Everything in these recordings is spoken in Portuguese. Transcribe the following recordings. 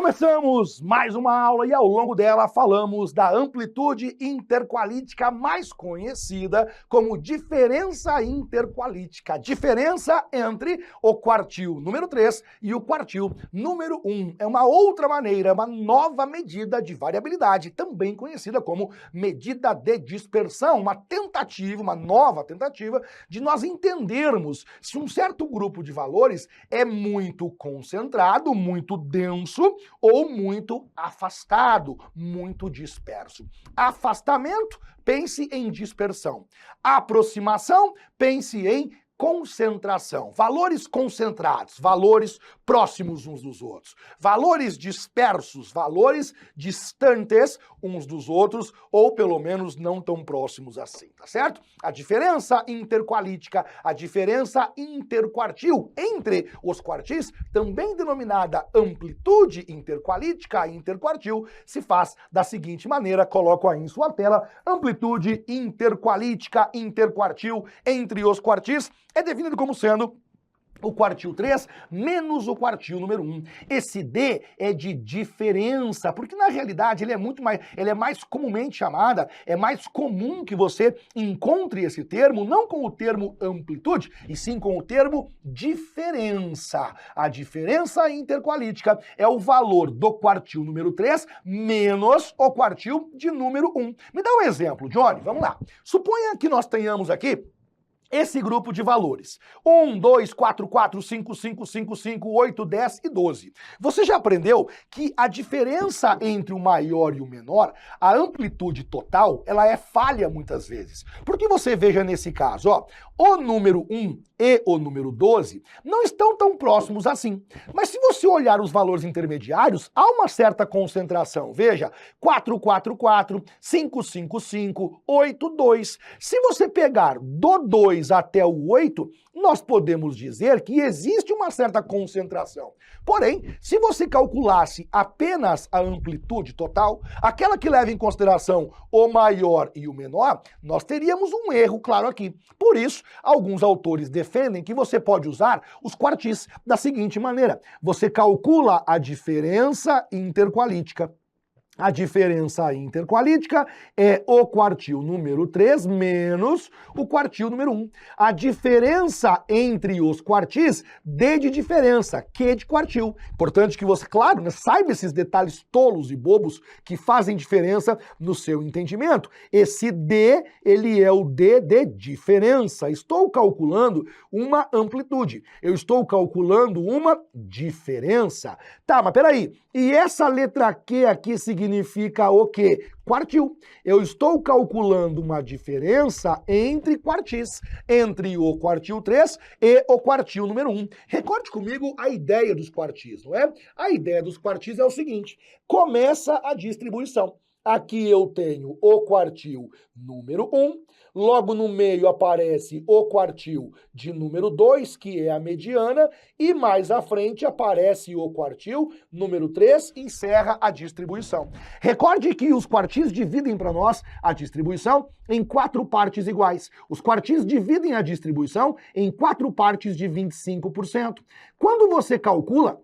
Começamos mais uma aula e ao longo dela falamos da amplitude interqualítica mais conhecida como diferença interqualítica. A diferença entre o quartil número 3 e o quartil número 1. É uma outra maneira, uma nova medida de variabilidade, também conhecida como medida de dispersão, uma nova tentativa de nós entendermos se um certo grupo de valores é muito concentrado, muito denso, ou muito afastado, muito disperso. Afastamento, pense em dispersão. Aproximação, pense em concentração. Valores concentrados, valores próximos uns dos outros. Valores dispersos, valores distantes uns dos outros, ou pelo menos não tão próximos assim, tá certo? A diferença interqualítica, a diferença interquartil entre os quartis, também denominada amplitude interqualítica e interquartil, se faz da seguinte maneira, coloco aí em sua tela, amplitude interqualítica interquartil entre os quartis, é definido como sendo o quartil 3 menos o quartil número 1. Esse D é de diferença, porque na realidade ele é mais comumente chamada, é mais comum que você encontre esse termo, não com o termo amplitude, e sim com o termo diferença. A diferença interqualítica é o valor do quartil número 3 menos o quartil de número 1. Me dá um exemplo, Johnny, vamos lá. Suponha que nós tenhamos aqui esse grupo de valores, 1, 2, 4, 4, 5, 5, 5, 5, 8, 10 e 12. Você já aprendeu que a diferença entre o maior e o menor, a amplitude total, ela é falha muitas vezes. Porque você veja nesse caso, ó, o número 1 e o número 12 não estão tão próximos assim. Mas se você olhar os valores intermediários, há uma certa concentração. Veja, 4, 4, 4, 5, 5, 5, 8, 2. Se você pegar do 2 até o 8, nós podemos dizer que existe uma certa concentração. Porém, se você calculasse apenas a amplitude total, aquela que leva em consideração o maior e o menor, nós teríamos um erro claro aqui. Por isso, alguns autores defendem que você pode usar os quartis da seguinte maneira. Você calcula a diferença interqualítica. A diferença interqualítica é o quartil número 3 menos o quartil número 1. A diferença entre os quartis, D de diferença, Q de quartil. Importante que você, claro, né, saiba esses detalhes tolos e bobos que fazem diferença no seu entendimento. Esse D, ele é o D de diferença. Estou calculando uma amplitude. Eu estou calculando uma diferença. Tá, mas peraí. E essa letra Q aqui significa o quê? Quartil. Eu estou calculando uma diferença entre quartis, entre o quartil 3 e o quartil número 1. Recorde comigo a ideia dos quartis, não é? A ideia dos quartis é o seguinte, começa a distribuição. Aqui eu tenho o quartil número 1, logo no meio aparece o quartil de número 2, que é a mediana, e mais à frente aparece o quartil número 3, encerra a distribuição. Recorde que os quartis dividem para nós a distribuição em 4 partes iguais. Os quartis dividem a distribuição em 4 partes de 25%. Quando você calcula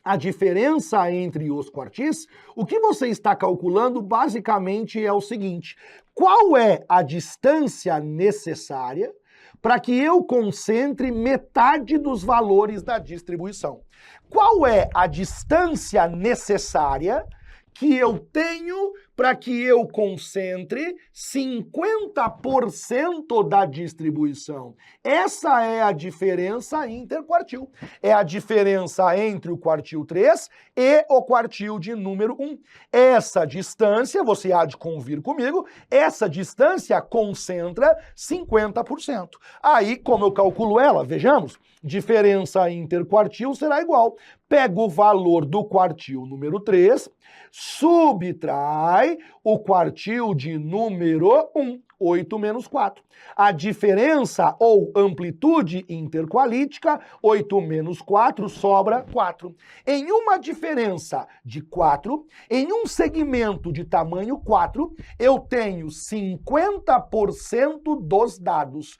a diferença entre os quartis, o que você está calculando basicamente é o seguinte: qual é a distância necessária para que eu concentre metade dos valores da distribuição? Qual é a distância necessária que eu tenho para que eu concentre 50% da distribuição? Essa é a diferença interquartil. É a diferença entre o quartil 3 e o quartil de número 1. Essa distância, você há de convir comigo, essa distância concentra 50%. Aí, como eu calculo ela? Vejamos. Diferença interquartil será igual. Pego o valor do quartil número 3, subtrai o quartil de número 1, 8 menos 4. A diferença ou amplitude interqualítica, 8 menos 4, sobra 4. Em uma diferença de 4, em um segmento de tamanho 4, eu tenho 50% dos dados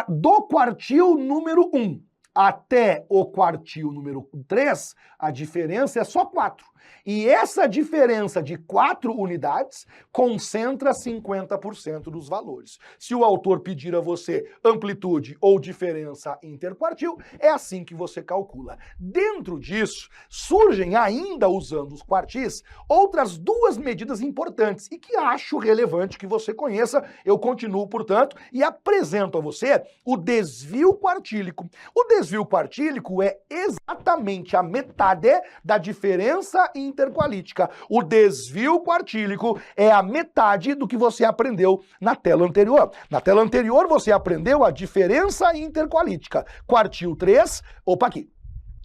do quartil número 1. até o quartil número 3, a diferença é só 4. E essa diferença de 4 unidades concentra 50% dos valores. Se o autor pedir a você amplitude ou diferença interquartil, é assim que você calcula. Dentro disso, surgem ainda, usando os quartis, outras duas medidas importantes e que acho relevante que você conheça. Eu continuo, portanto, e apresento a você o desvio quartílico. O desvio quartílico é exatamente a metade da diferença interqualítica. O desvio quartílico é a metade do que você aprendeu na tela anterior. Na tela anterior você aprendeu a diferença interqualítica. Quartil 3, opa aqui.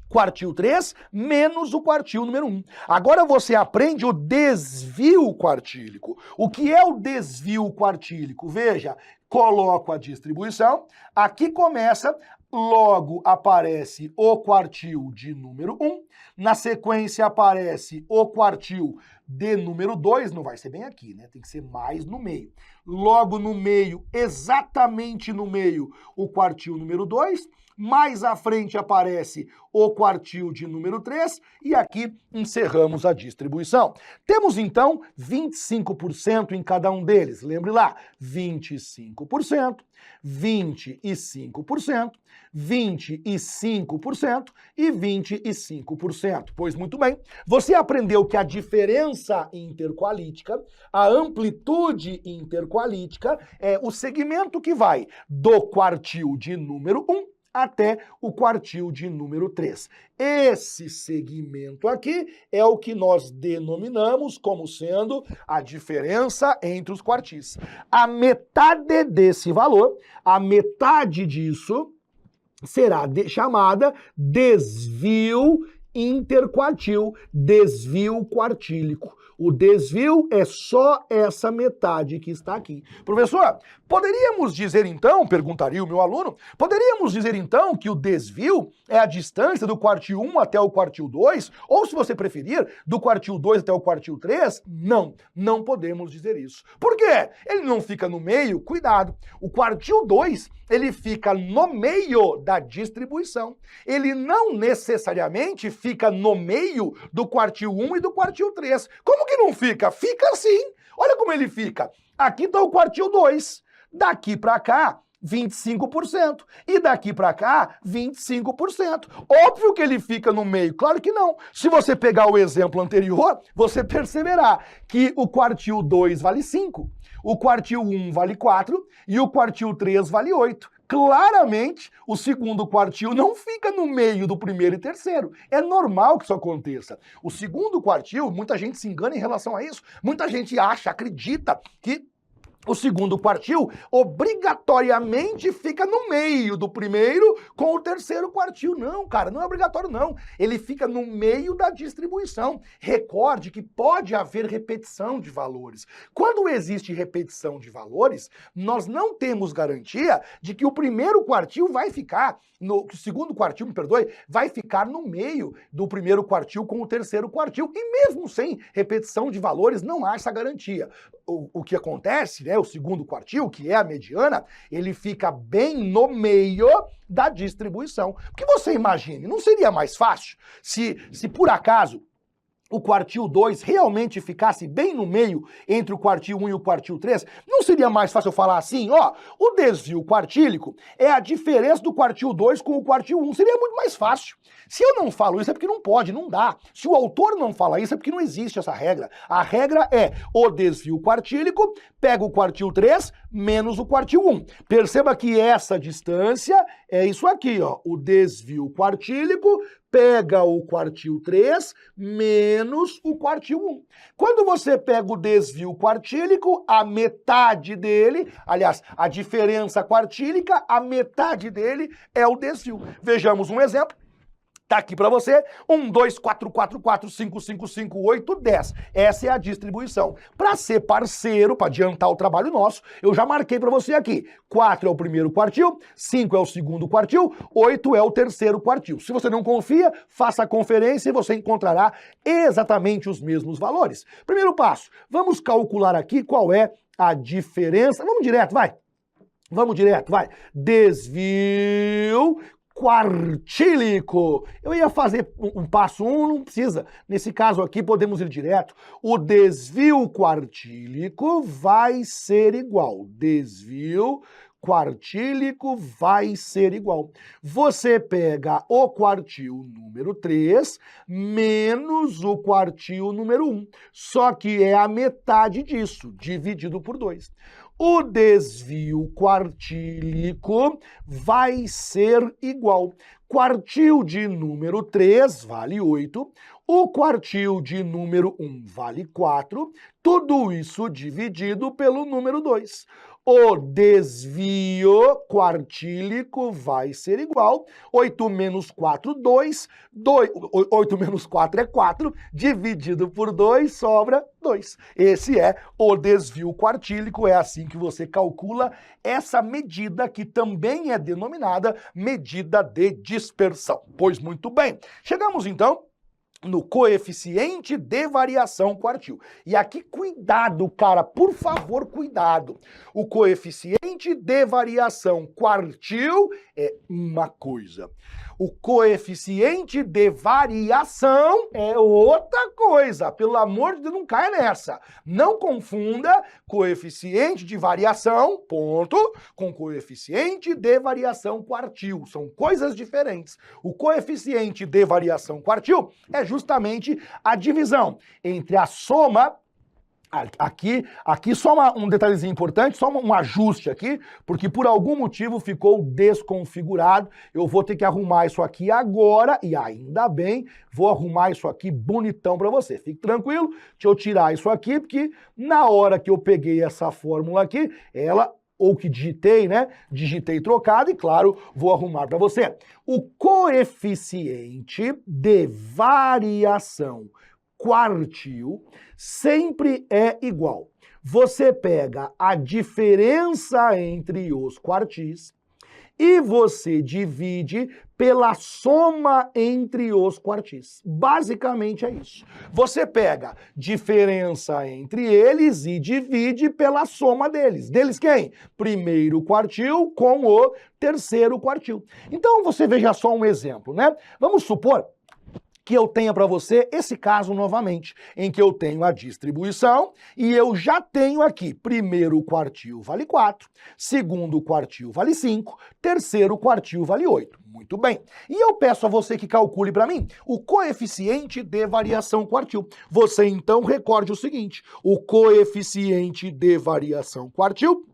Quartil 3 menos o quartil número 1. Agora você aprende o desvio quartílico. O que é o desvio quartílico? Veja, coloco a distribuição, aqui começa, logo aparece o quartil de número 1, na sequência aparece o quartil de número 2, não vai ser bem aqui, né? Tem que ser mais no meio. Logo no meio, exatamente no meio, o quartil número 2, mais à frente aparece o quartil de número 3 e aqui encerramos a distribuição. Temos então 25% em cada um deles. Lembre lá, 25%, 25%, 25% e 25%. Pois muito bem, você aprendeu que a diferença interqualítica, a amplitude interqualítica é o segmento que vai do quartil de número 1 até o quartil de número 3. Esse segmento aqui é o que nós denominamos como sendo a diferença entre os quartis. A metade desse valor, a metade disso, será chamada desvio interquartil, desvio quartílico. O desvio é só essa metade que está aqui. Professor, poderíamos dizer então, perguntaria o meu aluno, poderíamos dizer então que o desvio é a distância do quartil 1 até o quartil 2? Ou, se você preferir, do quartil 2 até o quartil 3? Não, não podemos dizer isso. Por quê? Ele não fica no meio? Cuidado. O quartil 2, ele fica no meio da distribuição. Ele não necessariamente fica no meio do quartil 1 e do quartil 3. Como que não fica? Fica assim. Olha como ele fica. Aqui está o quartil 2. Daqui para cá, 25%. E daqui para cá, 25%. Óbvio que ele fica no meio. Claro que não. Se você pegar o exemplo anterior, você perceberá que o quartil 2 vale 5, o quartil 1 vale 4 e o quartil 3 vale 8. Claramente, o segundo quartil não fica no meio do primeiro e terceiro. É normal que isso aconteça. O segundo quartil, muita gente se engana em relação a isso. Muita gente acha, acredita que o segundo quartil obrigatoriamente fica no meio do primeiro com o terceiro quartil. Não, cara, não é obrigatório não. Ele fica no meio da distribuição. Recorde que pode haver repetição de valores. Quando existe repetição de valores, nós não temos garantia de que o primeiro quartil vai ficar, o segundo quartil, me perdoe, vai ficar no meio do primeiro quartil com o terceiro quartil. E mesmo sem repetição de valores, não há essa garantia. O que acontece, né, o segundo quartil, que é a mediana, ele fica bem no meio da distribuição. Porque você imagine, não seria mais fácil se por acaso o quartil 2 realmente ficasse bem no meio entre o quartil 1 e o quartil 3, não seria mais fácil eu falar assim, ó, o desvio quartílico é a diferença do quartil 2 com o quartil 1, seria muito mais fácil. Se eu não falo isso é porque não pode, não dá. Se o autor não fala isso é porque não existe essa regra. A regra é o desvio quartílico, pega o quartil 3 menos o quartil 1. Perceba que essa distância é isso aqui, ó, o desvio quartílico pega o quartil 3 menos o quartil 1. Quando você pega o desvio quartílico, a metade dele, aliás, a diferença quartílica, a metade dele é o desvio. Vejamos um exemplo. Tá aqui para você, 1, 2, 4, 4, 4, 5, 5, 5, 8, 10. Essa é a distribuição. Para ser parceiro, para adiantar o trabalho nosso, eu já marquei para você aqui. 4 é o primeiro quartil, 5 é o segundo quartil, 8 é o terceiro quartil. Se você não confia, faça a conferência e você encontrará exatamente os mesmos valores. Primeiro passo, vamos calcular aqui qual é a diferença. Vamos direto, vai. Vamos direto, vai. Desvio quartílico. Eu ia fazer um passo 1, não precisa. Nesse caso aqui, podemos ir direto. O desvio quartílico vai ser igual. Desvio quartílico vai ser igual. Você pega o quartil número 3 menos o quartil número 1. Só que é a metade disso, dividido por 2. O desvio quartílico vai ser igual. Quartil de número 3 vale 8. O quartil de número 1 vale 4. Tudo isso dividido pelo número 2. O desvio quartílico vai ser igual. 8 menos 4, 2. 8 menos 4 é 4. Dividido por 2, sobra 2. Esse é o desvio quartílico. É assim que você calcula essa medida, que também é denominada medida de dispersão. Pois muito bem. Chegamos, então, no coeficiente de variação quartil. E aqui, cuidado, cara, por favor, cuidado. O coeficiente de variação quartil é uma coisa. O coeficiente de variação é outra coisa. Pelo amor de Deus, não caia nessa. Não confunda coeficiente de variação, ponto, com coeficiente de variação quartil. São coisas diferentes. O coeficiente de variação quartil é justamente a divisão entre a soma. Aqui só um detalhezinho importante, só um ajuste aqui, porque por algum motivo ficou desconfigurado. Eu vou ter que arrumar isso aqui agora, e ainda bem, vou arrumar isso aqui bonitão para você. Fique tranquilo, deixa eu tirar isso aqui, porque na hora que eu peguei essa fórmula aqui, ou que digitei, né? Digitei trocado e, claro, vou arrumar para você. O coeficiente de variação quartil sempre é igual. Você pega a diferença entre os quartis e você divide pela soma entre os quartis. Basicamente é isso. Você pega diferença entre eles e divide pela soma deles. Deles quem? Primeiro quartil com o terceiro quartil. Então você veja só um exemplo, né? Vamos supor que eu tenha para você esse caso novamente, em que eu tenho a distribuição e eu já tenho aqui, primeiro quartil vale 4, segundo quartil vale 5, terceiro quartil vale 8. Muito bem. E eu peço a você que calcule para mim o coeficiente de variação quartil. Você então recorde o seguinte, o coeficiente de variação quartil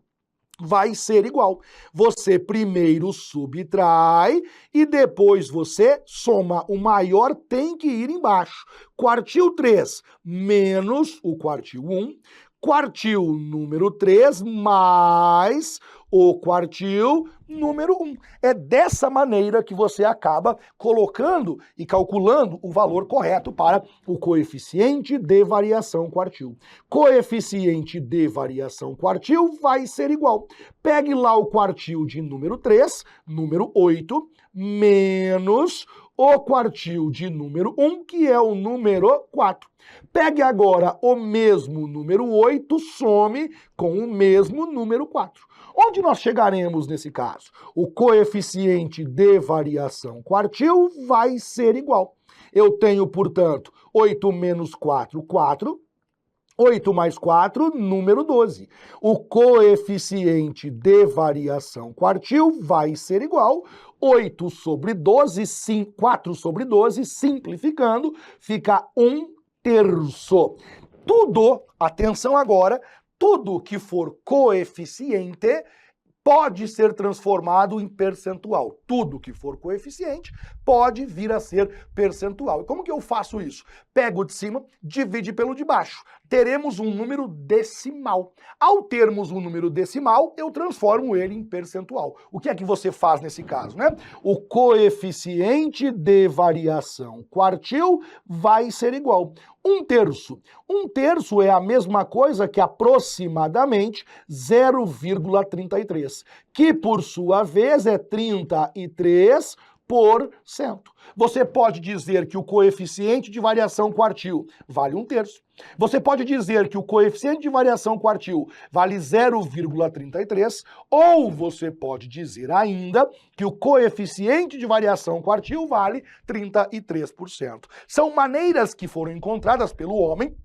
vai ser igual. Você primeiro subtrai e depois você soma. O maior tem que ir embaixo. Quartil 3 menos o quartil 1, quartil número 3 mais o quartil número 1. É dessa maneira que você acaba colocando e calculando o valor correto para o coeficiente de variação quartil. Coeficiente de variação quartil vai ser igual. Pegue lá o quartil de número 3, número 8, menos o quartil de número 1, que é o número 4. Pegue agora o mesmo número 8, some com o mesmo número 4. Onde nós chegaremos nesse caso? O coeficiente de variação quartil vai ser igual. Eu tenho, portanto, 8 menos 4, 4. 8 mais 4, número 12. O coeficiente de variação quartil vai ser igual. 8 sobre 12, 4 sobre 12, simplificando, fica 1/3. Tudo, atenção agora, tudo que for coeficiente pode ser transformado em percentual. Tudo que for coeficiente pode vir a ser percentual. E como que eu faço isso? Pego o de cima, divide pelo de baixo. Teremos um número decimal. Ao termos um número decimal, eu transformo ele em percentual. O que é que você faz nesse caso, né? O coeficiente de variação quartil vai ser igual. 1/3. 1/3 é a mesma coisa que aproximadamente 0,33, que por sua vez é 33 Você pode dizer que o coeficiente de variação quartil vale 1/3. Você pode dizer que o coeficiente de variação quartil vale 0,33, ou você pode dizer ainda que o coeficiente de variação quartil vale 33%. São maneiras que foram encontradas pelo homem,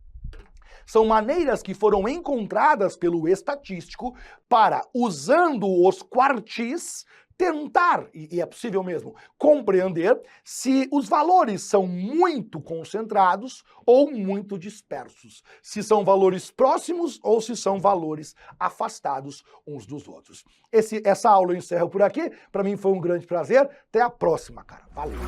são maneiras que foram encontradas pelo estatístico para, usando os quartis, tentar, e é possível mesmo, compreender se os valores são muito concentrados ou muito dispersos, se são valores próximos ou se são valores afastados uns dos outros. Essa aula eu encerro por aqui, para mim foi um grande prazer, até a próxima, cara. Valeu!